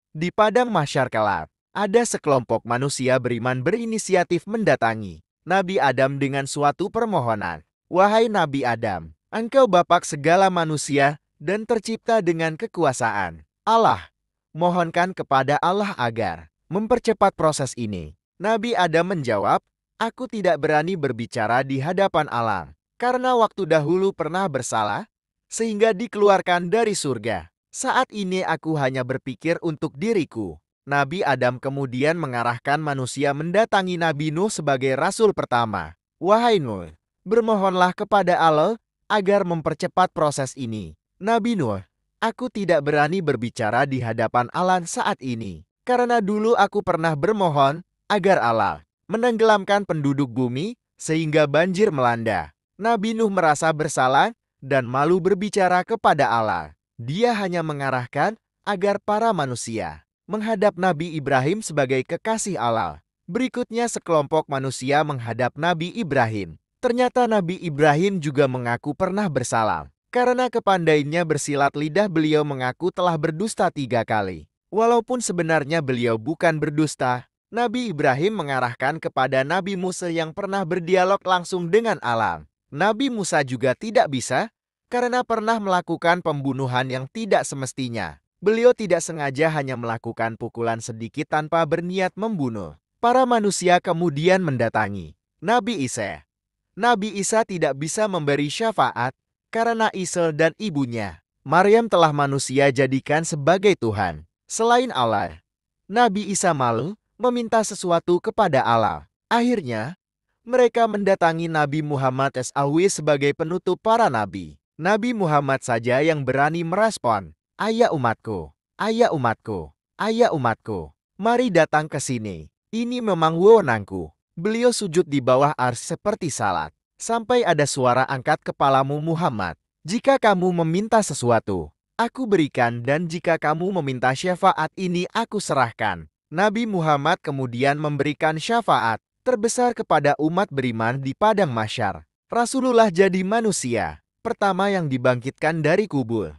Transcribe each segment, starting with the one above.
Di padang mahsyar kelak, ada sekelompok manusia beriman berinisiatif mendatangi Nabi Adam dengan suatu permohonan. Wahai Nabi Adam, engkau bapak segala manusia dan tercipta dengan kekuasaan Allah. Mohonkan kepada Allah agar mempercepat proses ini. Nabi Adam menjawab, aku tidak berani berbicara di hadapan Allah, karena waktu dahulu pernah bersalah, sehingga dikeluarkan dari surga. Saat ini aku hanya berpikir untuk diriku. Nabi Adam kemudian mengarahkan manusia mendatangi Nabi Nuh sebagai rasul pertama. Wahai Nuh, bermohonlah kepada Allah agar mempercepat proses ini. Nabi Nuh, aku tidak berani berbicara di hadapan Allah saat ini, karena dulu aku pernah bermohon agar Allah menenggelamkan penduduk bumi sehingga banjir melanda. Nabi Nuh merasa bersalah dan malu berbicara kepada Allah. Dia hanya mengarahkan agar para manusia menghadap Nabi Ibrahim sebagai kekasih Allah. Berikutnya sekelompok manusia menghadap Nabi Ibrahim. Ternyata Nabi Ibrahim juga mengaku pernah bersalah. Karena kepandainya bersilat lidah, beliau mengaku telah berdusta 3 kali. Walaupun sebenarnya beliau bukan berdusta, Nabi Ibrahim mengarahkan kepada Nabi Musa yang pernah berdialog langsung dengan Allah. Nabi Musa juga tidak bisa, karena pernah melakukan pembunuhan yang tidak semestinya. Beliau tidak sengaja hanya melakukan pukulan sedikit tanpa berniat membunuh. Para manusia kemudian mendatangi Nabi Isa. Nabi Isa tidak bisa memberi syafaat, karena Isa dan ibunya, Maryam, telah manusia jadikan sebagai Tuhan selain Allah. Nabi Isa malu meminta sesuatu kepada Allah. Akhirnya, mereka mendatangi Nabi Muhammad SAW sebagai penutup para nabi. Nabi Muhammad saja yang berani merespon, ayah umatku, ayah umatku, ayah umatku, mari datang ke sini. Ini memang wewenangku. Beliau sujud di bawah arsy seperti salat. Sampai ada suara, angkat kepalamu Muhammad. Jika kamu meminta sesuatu, aku berikan, dan jika kamu meminta syafaat, ini aku serahkan. Nabi Muhammad kemudian memberikan syafaat terbesar kepada umat beriman di padang mahsyar. Rasulullah jadi manusia pertama yang dibangkitkan dari kubur.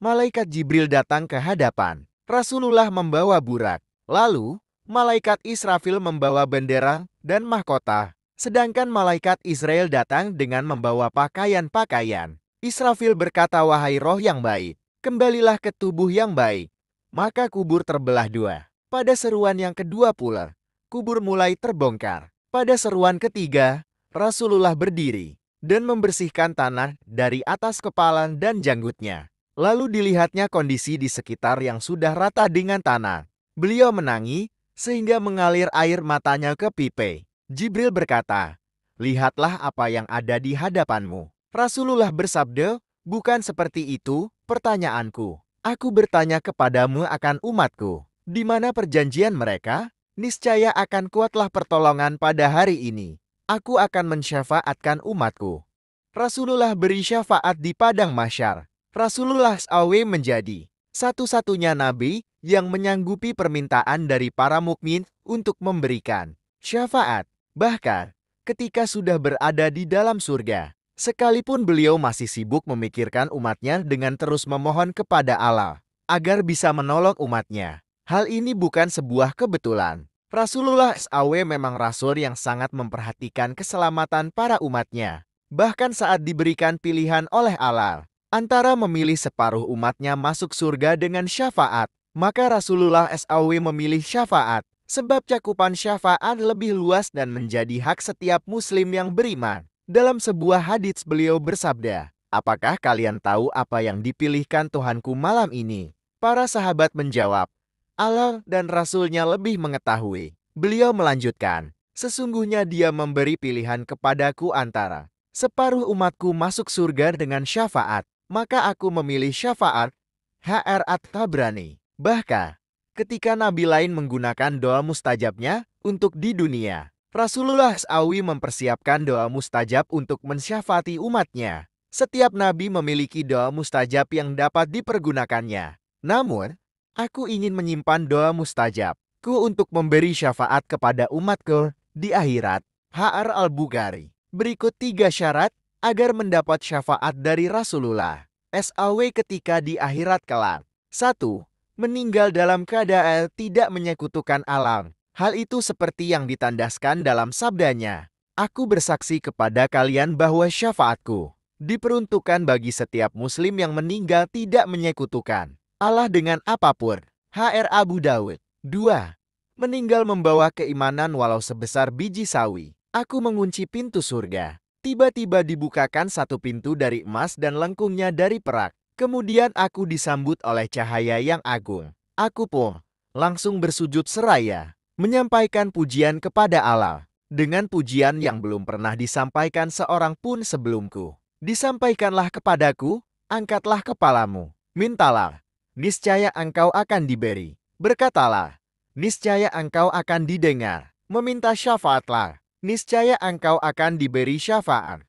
Malaikat Jibril datang ke hadapan. Rasulullah membawa burak. Lalu, malaikat Israfil membawa bendera dan mahkota. Sedangkan malaikat Israel datang dengan membawa pakaian-pakaian. Israfil berkata, wahai roh yang baik, kembalilah ke tubuh yang baik. Maka kubur terbelah 2. Pada seruan yang kedua pula, kubur mulai terbongkar. Pada seruan ketiga, Rasulullah berdiri dan membersihkan tanah dari atas kepala dan janggutnya. Lalu dilihatnya kondisi di sekitar yang sudah rata dengan tanah. Beliau menangis sehingga mengalir air matanya ke pipi. Jibril berkata, lihatlah apa yang ada di hadapanmu. Rasulullah bersabda, bukan seperti itu pertanyaanku. Aku bertanya kepadamu akan umatku. Di mana perjanjian mereka? Niscaya akan kuatlah pertolongan pada hari ini. Aku akan mensyafaatkan umatku. Rasulullah beri syafaat di padang mahsyar. Rasulullah SAW menjadi satu-satunya nabi yang menyanggupi permintaan dari para mukmin untuk memberikan syafaat. Bahkan ketika sudah berada di dalam surga, sekalipun beliau masih sibuk memikirkan umatnya dengan terus memohon kepada Allah agar bisa menolong umatnya. Hal ini bukan sebuah kebetulan. Rasulullah SAW memang rasul yang sangat memperhatikan keselamatan para umatnya. Bahkan saat diberikan pilihan oleh Allah antara memilih separuh umatnya masuk surga dengan syafaat, maka Rasulullah SAW memilih syafaat, sebab cakupan syafaat lebih luas dan menjadi hak setiap muslim yang beriman. Dalam sebuah hadits beliau bersabda, apakah kalian tahu apa yang dipilihkan Tuhanku malam ini? Para sahabat menjawab, Allah dan Rasulnya lebih mengetahui. Beliau melanjutkan, sesungguhnya Dia memberi pilihan kepadaku antara separuh umatku masuk surga dengan syafaat, maka aku memilih syafaat. HR At-Tabrani. Bahkan, ketika nabi lain menggunakan doa mustajabnya untuk di dunia, Rasulullah SAW mempersiapkan doa mustajab untuk mensyafati umatnya. Setiap nabi memiliki doa mustajab yang dapat dipergunakannya. Namun, aku ingin menyimpan doa mustajabku untuk memberi syafaat kepada umatku di akhirat. HR Al-Bukhari. Berikut 3 syarat agar mendapat syafaat dari Rasulullah SAW ketika di akhirat kelak. 1. meninggal dalam keadaan tidak menyekutukan alam. Hal itu seperti yang ditandaskan dalam sabdanya, "Aku bersaksi kepada kalian bahwa syafaatku diperuntukkan bagi setiap muslim yang meninggal tidak menyekutukan Allah dengan apapun." HR Abu Dawud. 2. Meninggal membawa keimanan walau sebesar biji sawi. Aku mengunci pintu surga. Tiba-tiba dibukakan satu pintu dari emas dan lengkungnya dari perak. Kemudian aku disambut oleh cahaya yang agung. Aku pun langsung bersujud seraya, menyampaikan pujian kepada Allah dengan pujian yang belum pernah disampaikan seorang pun sebelumku. Disampaikanlah kepadaku, angkatlah kepalamu, mintalah, niscaya engkau akan diberi. Berkatalah, niscaya engkau akan didengar. Meminta syafaatlah, niscaya engkau akan diberi syafaat.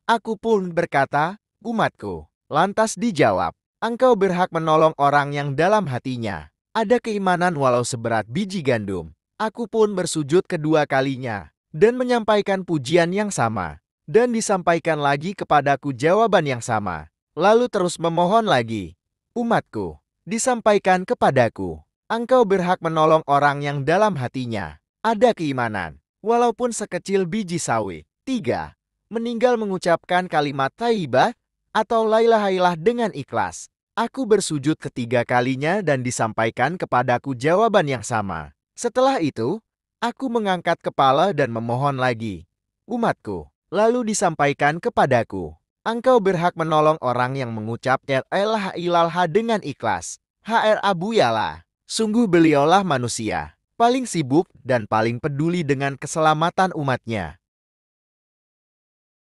Aku pun berkata, umatku. Lantas dijawab, engkau berhak menolong orang yang dalam hatinya ada keimanan walau seberat biji gandum. Aku pun bersujud kedua kalinya dan menyampaikan pujian yang sama. Dan disampaikan lagi kepadaku jawaban yang sama. Lalu terus memohon lagi, umatku, disampaikan kepadaku, engkau berhak menolong orang yang dalam hatinya ada keimanan, walaupun sekecil biji sawi. 3. Meninggal mengucapkan kalimat thayyibah atau la ilaha illallah dengan ikhlas. Aku bersujud ketiga kalinya dan disampaikan kepadaku jawaban yang sama. Setelah itu, aku mengangkat kepala dan memohon lagi, umatku. Lalu disampaikan kepadaku, engkau berhak menolong orang yang mengucapnya la ilaha illallah dengan ikhlas. HR Abu Yala. Sungguh beliaulah manusia paling sibuk dan paling peduli dengan keselamatan umatnya.